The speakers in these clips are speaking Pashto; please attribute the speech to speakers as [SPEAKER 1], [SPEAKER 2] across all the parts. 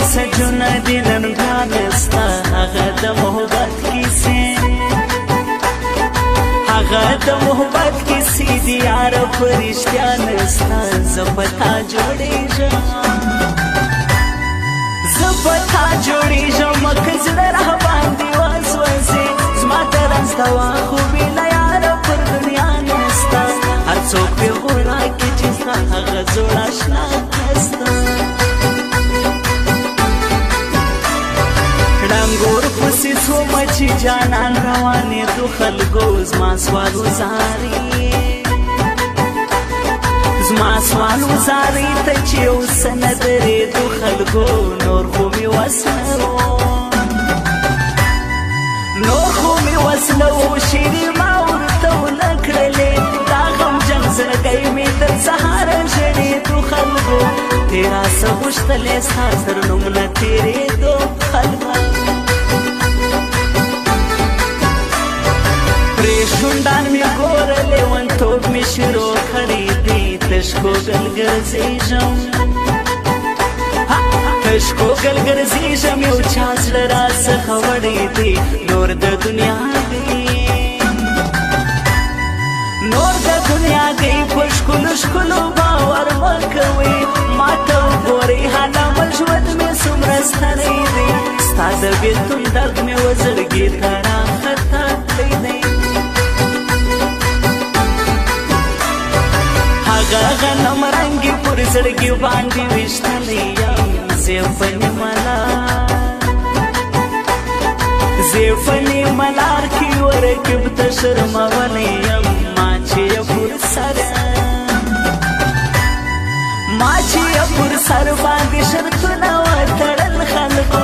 [SPEAKER 1] سجونه دي نن ګرانستا هغه د محبت کیسې هغه د محبت کیسې دي یار په رښتیا نستا زه په تا جوړېږم زه په تا جوړېږم که زړه راباندې وسوځي زما ترڅ کوه خو بېله یاره پر دنیا نستا هر څوک پرې غوره کړي چې ستا هغه زوړ اشنا نستا ډنګور پسې څومه چې جانان روانېدو خلکو زما سوال وزاري زما سوال وزاري ته چې اوس نه درېدو خلکو نور خو مې وس نه و نور خو مې وس نه و شیرې ما ورته ونه کړلې دا غمجن زړګی مې تر سهاره ژړېدو خلکو تېرا څه غوښتلې ستا تر نوم نه تېرېدو خلکو شونډان می گورہ لیونتوب می شروع کړی دی تشکو گل ګرځېږم تشکو گل ګرځېږم یو چا زړه راڅخه وړی دی نور د دنیا دی نور د دنیا دی په ښکلو ښکلو باور مه کوئ ما ته وګورئ حالامل ژوند مې څومره ستړی دی ستا د بېلتون درد مې و زړګي ته راخطا کړی دی هغه غنم رنګي پر زړګي باندې ویشتلی یم زیفنې ملار کې ورکب ته شرمولی یم ما چې یې پر سر باندې شرطونه وتړل خلکو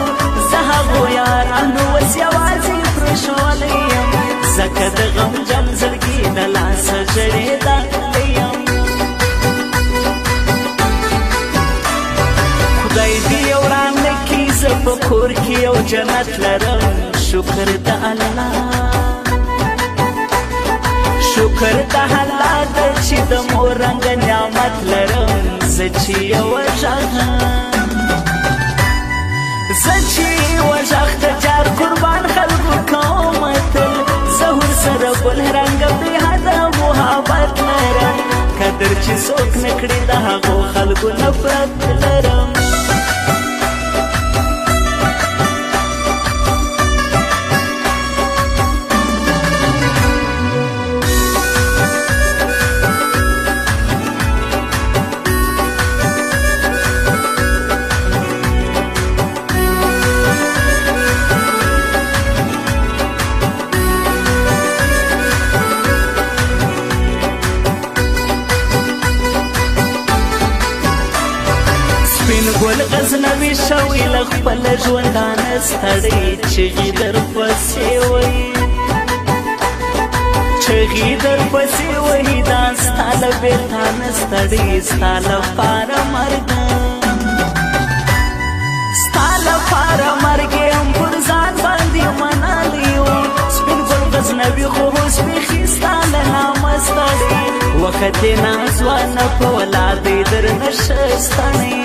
[SPEAKER 1] زه هغو یارانو اوس یوازې پرېښولی یم ځکه د غمجن زړګي د لاسه ژړېدلی یم خدای دې یو رانکي زه په کور کې یو جنت لرم شکر د الله شکر د الله ده چې د مور رنګه نعمت لرم زه چې یوه غږ ته جار قربان خلکو کوم تل زه ورسره بل رنګه بېحده محبت لرم قدر چې څوک نه کړي د هغو خلکو نفرت لرم ګل غزنوي شوی له خپله ژوندانه ستړی چغې درپسې وهي دا ستا له بېلتانه ستړی ستا لپاره مرګ یم پر ځان باندې منلی و سپین ګل غزنوي خو اوس بیخي ستا له نامه ستړی وخت یې ناځوانه په ولادۍ درنه ښه ستړی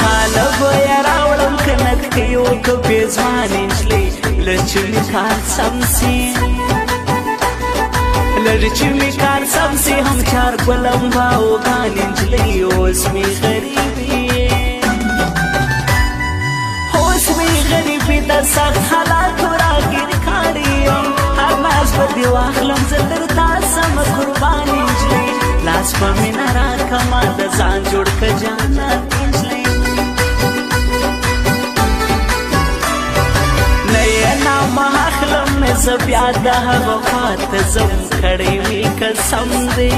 [SPEAKER 1] طالبه یې راوړم کنت کې یو که بېځوانې نجلۍ لږ چې مې کار سم سي هم چار ګلم باوګانې نجلۍ اوس مې غریبي د سخت حالاتو راګیر کړی یم هر ناز به دې واخلم زه تر تا سمه قربانې نجلۍ لاس په مینه راکړه ما د ځان جوړ که جانان نجلۍ نه یې نامه اخلم نه زه بیا د هغه خواته ځم کړی مې قسم دی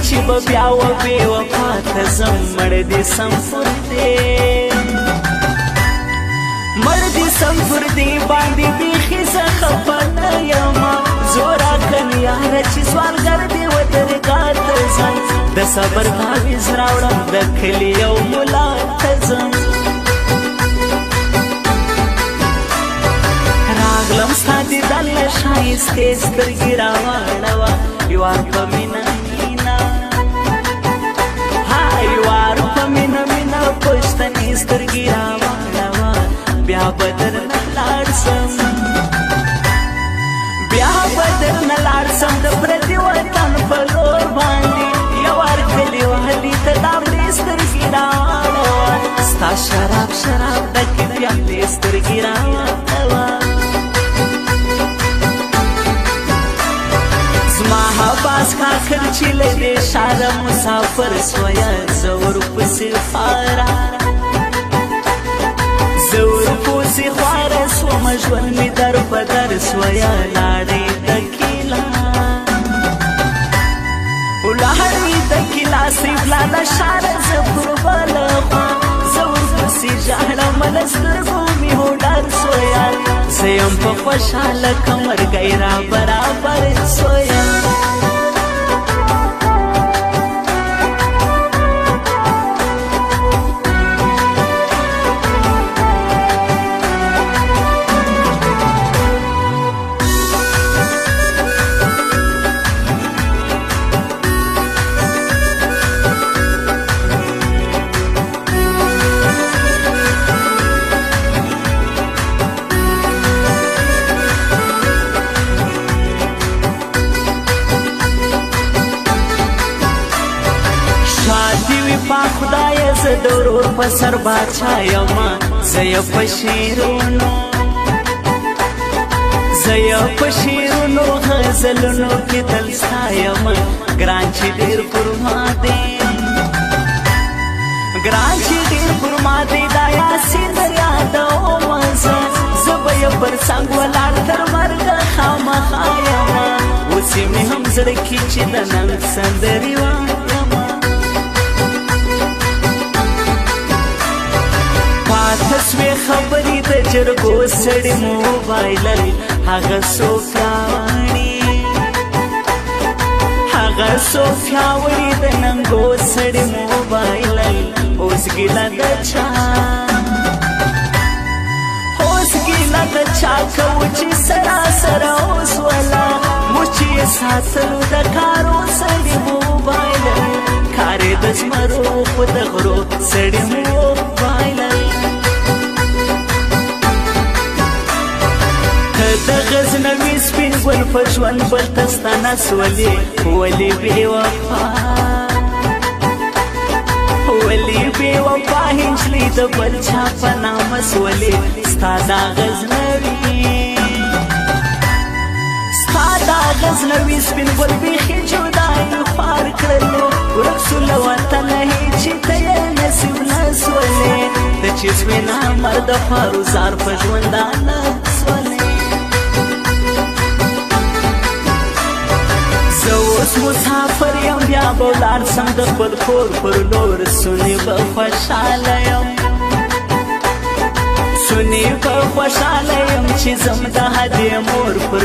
[SPEAKER 1] چې به بیا و بې وفا ته ځم مړ دې سمفور دی باندې بیخي زه خفه نه یمه زوره کن یاره چې سوالګر دې ودرګاه ته ځم د صبر تعویض راوړم د کلي یو ملا ته ځم راغلم ستا دیدن له ښایي ښایستې سترګې راواړوه یوار په مینه مینه یوار په مینه مینه پښتنې سترګې راواړوه بیا به درنه لاړ سم بیا به درنه لاړ سم د پردي وطن په لور باندې یوار کلیوالي ته دا مړې سترګې راواړوه ستا شراب شراب ډکې پیالې سترګې راواړوه زما حباس کاکر چې له دې ښاره مسافر سویه زه ورپسې خواره زه ورپسې خواره سومه ژوند مې در په در سویه لاړې ډکې لاړې ډکې لاسې لاله ښاره زه پر بله خوا زه ورپسې ژاړم له سترګو مې هوډر سویه زه یم په خوشحاله که مرګی را برابر سویه پا خدای زه د ورور په سر باچا یمه زه یې په شعرونو زه یې په شعرونو غزلونو کې تل ستا یمه ګران چې ډېر پر ما دی ګران چې ډېر پر ما دی دا یاسین یادومه زه به یې پر څنګ ولاړ تر مرګه خامخا یمه اوس یې مې هم زړه کې چې د نن سندرې وایم پاته سوې خبرې د جرګو سړي موبایل هغه څو پیاوړي د ننګو سړي موبایل اوس ګیله د چا اوس ګیله د چا کوو چې سراسره اوس ولا موږ چې یې ساتلو د کارو سړي موبایل کارې د زمرو خو د غرو سړي موبایل د غزنوي سپین ګل په ژوند بل ته ستا نسولې ولې بې وفا هنجلۍ د بل چا په نامه سولې ستا دا غزنوي سپین ګل بیخي جدایي خوار کړلو ورک سو له وطنه چې ته یې نصیب نه سولې د چې سوې نامرده فاروزار په ژوندانه سولې زه اوس مسافر یم بیا به ولاړ سم د خپل کور پر لور سونې به خوشحاله یم سونې به خوشحاله یم چې ځم د هدې مور پر